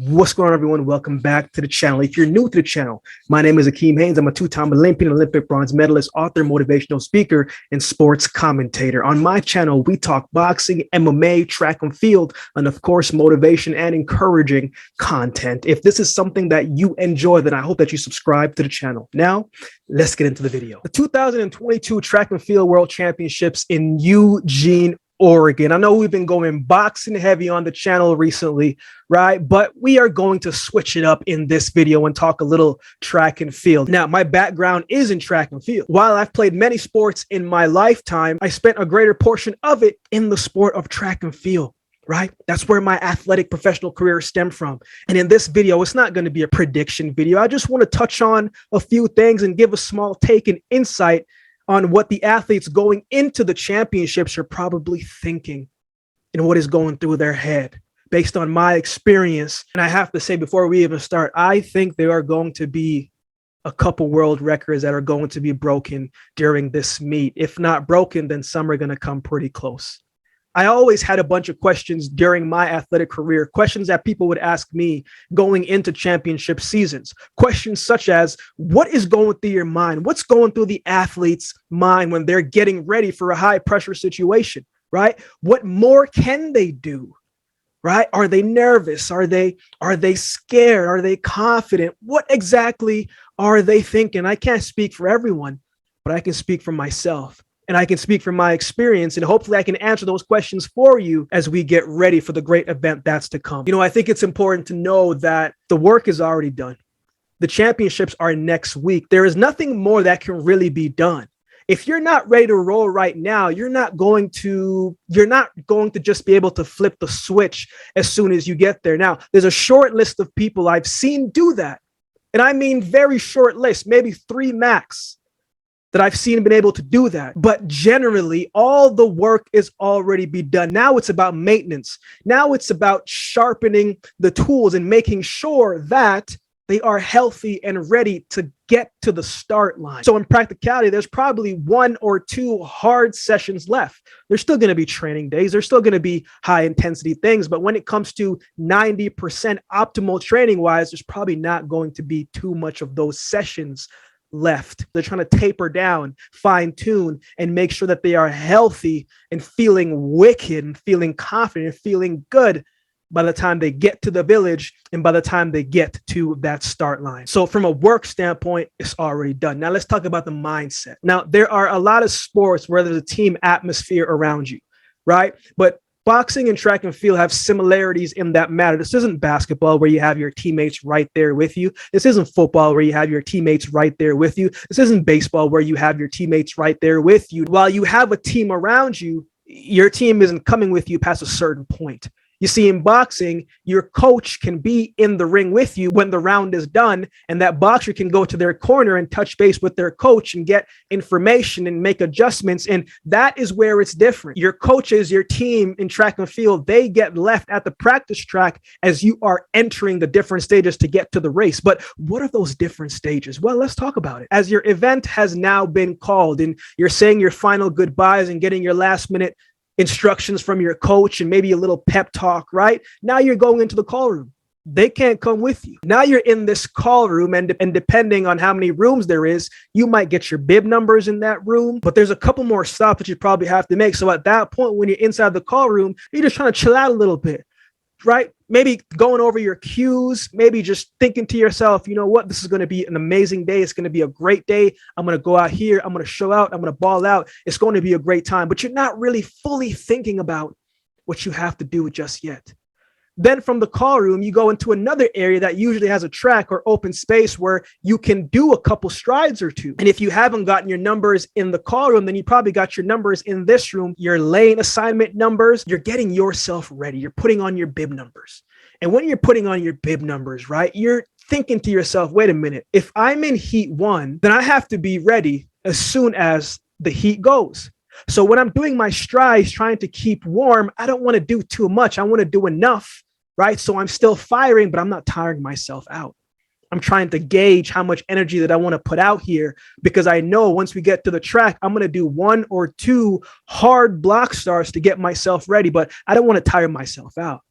What's going on, everyone? Welcome back to the channel. If you're new to the channel, my name is Akeem Haynes. I'm a two-time Olympian, Olympic bronze medalist, author, motivational speaker, and sports commentator. On my channel, we talk boxing, MMA, track and field, and of course, motivation and encouraging content. If this is something that you enjoy, then I hope that you subscribe to the channel. Now, let's get into the video. The 2022 Track and Field World Championships in Eugene, Oregon. I know we've been going boxing heavy on the channel recently, right? But we are going to switch it up in this video and talk a little track and field. Now, my background is in track and field. While I've played many sports in my lifetime, I spent a greater portion of it in the sport of track and field. Right? That's where my athletic professional career stemmed from. And in this video, it's not going to be a prediction video. I just want to touch on a few things and give a small take and insight on what the athletes going into the championships are probably thinking and what is going through their head based on my experience. And I have to say, before we even start, I think there are going to be a couple world records that are going to be broken during this meet. If not broken, then some are going to come pretty close. I always had a bunch of questions during my athletic career, questions that people would ask me going into championship seasons. Questions such as, what is going through your mind? What's going through the athlete's mind when they're getting ready for a high pressure situation, right? What more can they do, right? Are they nervous? Are they scared? Are they confident? What exactly are they thinking? I can't speak for everyone, but I can speak for myself. And I can speak from my experience, and hopefully I can answer those questions for you as we get ready for the great event that's to come. You know, I think it's important to know that the work is already done. The championships are next week. There is nothing more that can really be done. If you're not ready to roll right now, you're not going to just be able to flip the switch as soon as you get there. Now, there's a short list of people I've seen do that. And I mean very short list, maybe 3 max, that I've seen been able to do that. But generally, all the work is already be done. Now it's about maintenance. Now it's about sharpening the tools and making sure that they are healthy and ready to get to the start line. So in practicality, there's probably 1 or 2 hard sessions left. There's still going to be training days. There's still going to be high intensity things. But when it comes to 90% optimal training wise, there's probably not going to be too much of those sessions left. They're trying to taper down, fine tune, and make sure that they are healthy and feeling wicked and feeling confident and feeling good by the time they get to the village and by the time they get to that start line. So from a work standpoint, it's already done. Now let's talk about the mindset. Now, there are a lot of sports where there's a team atmosphere around you, right? But boxing and track and field have similarities in that matter. This isn't basketball where you have your teammates right there with you. This isn't football where you have your teammates right there with you. This isn't baseball where you have your teammates right there with you. While you have a team around you, your team isn't coming with you past a certain point. You see, in boxing, your coach can be in the ring with you when the round is done, and that boxer can go to their corner and touch base with their coach and get information and make adjustments. And that is where it's different. Your coaches, your team in track and field, they get left at the practice track as you are entering the different stages to get to the race. But what are those different stages? Well, let's talk about it. As your event has now been called and you're saying your final goodbyes and getting your last minute instructions from your coach and maybe a little pep talk, right? Now you're going into the call room. They can't come with you. Now you're in this call room, and depending on how many rooms there is, you might get your bib numbers in that room, but there's a couple more stops that you probably have to make. So at that point, when you're inside the call room, you're just trying to chill out a little bit, right? Maybe going over your cues, maybe just thinking to yourself, you know what, this is going to be an amazing day. It's going to be a great day. I'm going to go out here. I'm going to show out. I'm going to ball out. It's going to be a great time, but you're not really fully thinking about what you have to do just yet. Then from the call room, you go into another area that usually has a track or open space where you can do a couple strides or two. And if you haven't gotten your numbers in the call room, then you probably got your numbers in this room, your lane assignment numbers. You're getting yourself ready. You're putting on your bib numbers. And when you're putting on your bib numbers, right, you're thinking to yourself, wait a minute, if I'm in heat 1, then I have to be ready as soon as the heat goes. So when I'm doing my strides, trying to keep warm, I don't want to do too much. I want to do enough, right? So I'm still firing, but I'm not tiring myself out. I'm trying to gauge how much energy that I want to put out here, because I know once we get to the track, I'm going to do 1 or 2 hard block starts to get myself ready, but I don't want to tire myself out.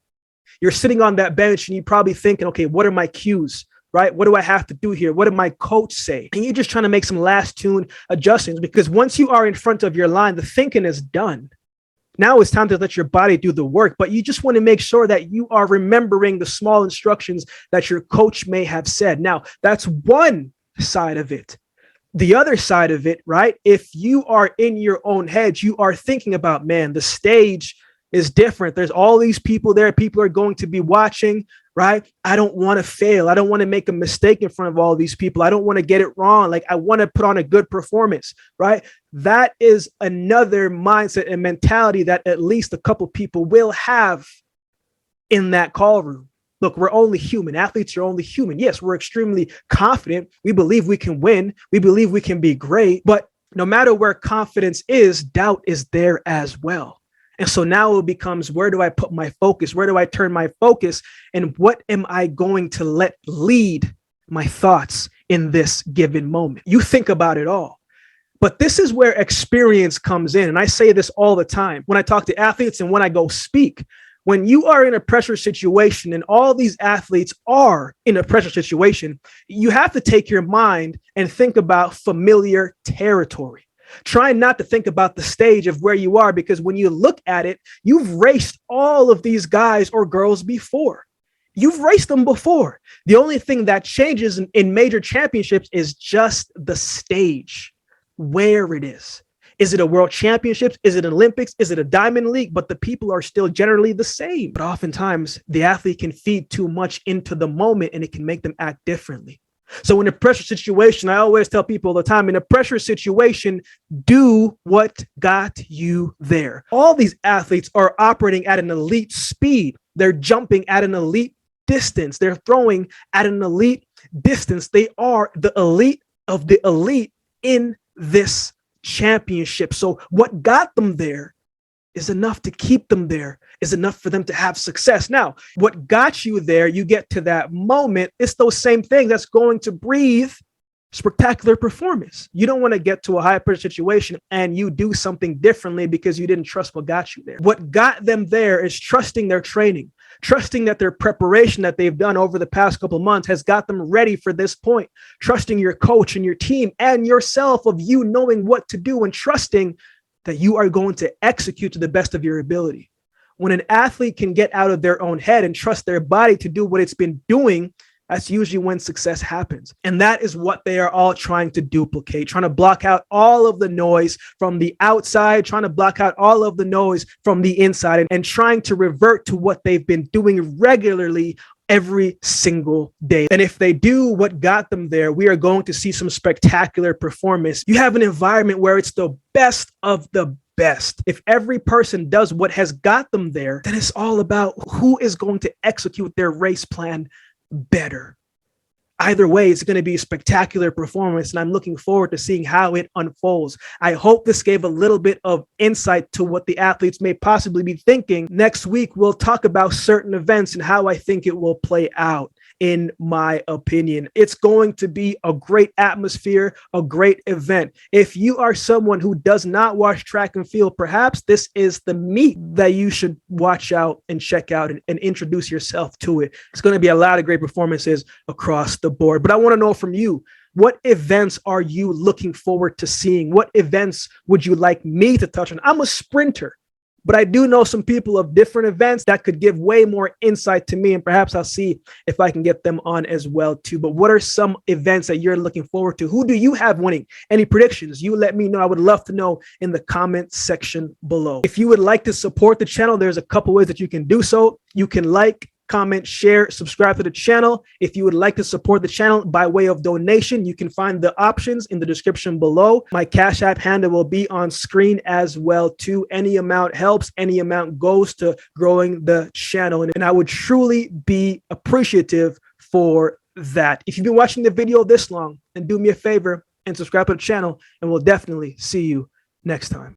You're sitting on that bench and you're probably thinking, okay, what are my cues? Right? What do I have to do here? What did my coach say? And you're just trying to make some last tune adjustments, because once you are in front of your line, the thinking is done. Now it's time to let your body do the work, but you just want to make sure that you are remembering the small instructions that your coach may have said. Now, that's one side of it. The other side of it, right? If you are in your own head, you are thinking about, man, the stage is different. There's all these people there. People are going to be watching, right? I don't want to fail. I don't want to make a mistake in front of all these people. I don't want to get it wrong. Like, I want to put on a good performance, right? That is another mindset and mentality that at least a couple people will have in that call room. Look, we're only human. Athletes are only human. Yes, we're extremely confident. We believe we can win. We believe we can be great. But no matter where confidence is, doubt is there as well. And so now it becomes, where do I put my focus? Where do I turn my focus? And what am I going to let lead my thoughts in this given moment? You think about it all. But this is where experience comes in. And I say this all the time when I talk to athletes and when I go speak. When you are in a pressure situation, and all these athletes are in a pressure situation, you have to take your mind and think about familiar territory. Try not to think about the stage of where you are, because when you look at it, you've raced all of these guys or girls before. You've raced them before. The only thing that changes in major championships is just the stage, where it is. Is it a world championships? Is it Olympics? Is it a diamond league? But the people are still generally the same. But oftentimes the athlete can feed too much into the moment, and it can make them act differently. So in a pressure situation, I always tell people all the time, in a pressure situation, do what got you there. All these athletes are operating at an elite speed. They're jumping at an elite distance. They're throwing at an elite distance. They are the elite of the elite in this championship. So what got them there is enough to keep them there, is enough for them to have success. Now, what got you there, you get to that moment, it's those same things that's going to breathe spectacular performance. You don't want to get to a high pressure situation and you do something differently because you didn't trust what got you there. What got them there is trusting their training, trusting that their preparation that they've done over the past couple of months has got them ready for this point, trusting your coach and your team and yourself of you knowing what to do, and trusting that you are going to execute to the best of your ability. When an athlete can get out of their own head and trust their body to do what it's been doing, that's usually when success happens. And that is what they are all trying to duplicate, trying to block out all of the noise from the outside, trying to block out all of the noise from the inside, and trying to revert to what they've been doing regularly every single day. And if they do what got them there, we are going to see some spectacular performance. You have an environment where it's the best of the best. If every person does what has got them there, then it's all about who is going to execute their race plan better. Either way, it's going to be a spectacular performance, and I'm looking forward to seeing how it unfolds. I hope this gave a little bit of insight to what the athletes may possibly be thinking. Next week, we'll talk about certain events and how I think it will play out. In my opinion, it's going to be a great atmosphere, a great event. If you are someone who does not watch track and field, perhaps this is the meet that you should watch out and check out and introduce yourself to it. It's going to be a lot of great performances across the board. But I want to know from you, what events are you looking forward to seeing? What events would you like me to touch on? I'm a sprinter, but I do know some people of different events that could give way more insight to me, and perhaps I'll see if I can get them on as well too. But what are some events that you're looking forward to? Who do you have winning? Any predictions? You let me know. I would love to know in the comment section below. If you would like to support the channel, there's a couple ways that you can do so. You can like, comment, share, subscribe to the channel. If you would like to support the channel by way of donation, you can find the options in the description below. My Cash App handle will be on screen as well too. Any amount helps. Any amount goes to growing the channel. And I would truly be appreciative for that. If you've been watching the video this long, then do me a favor and subscribe to the channel, and we'll definitely see you next time.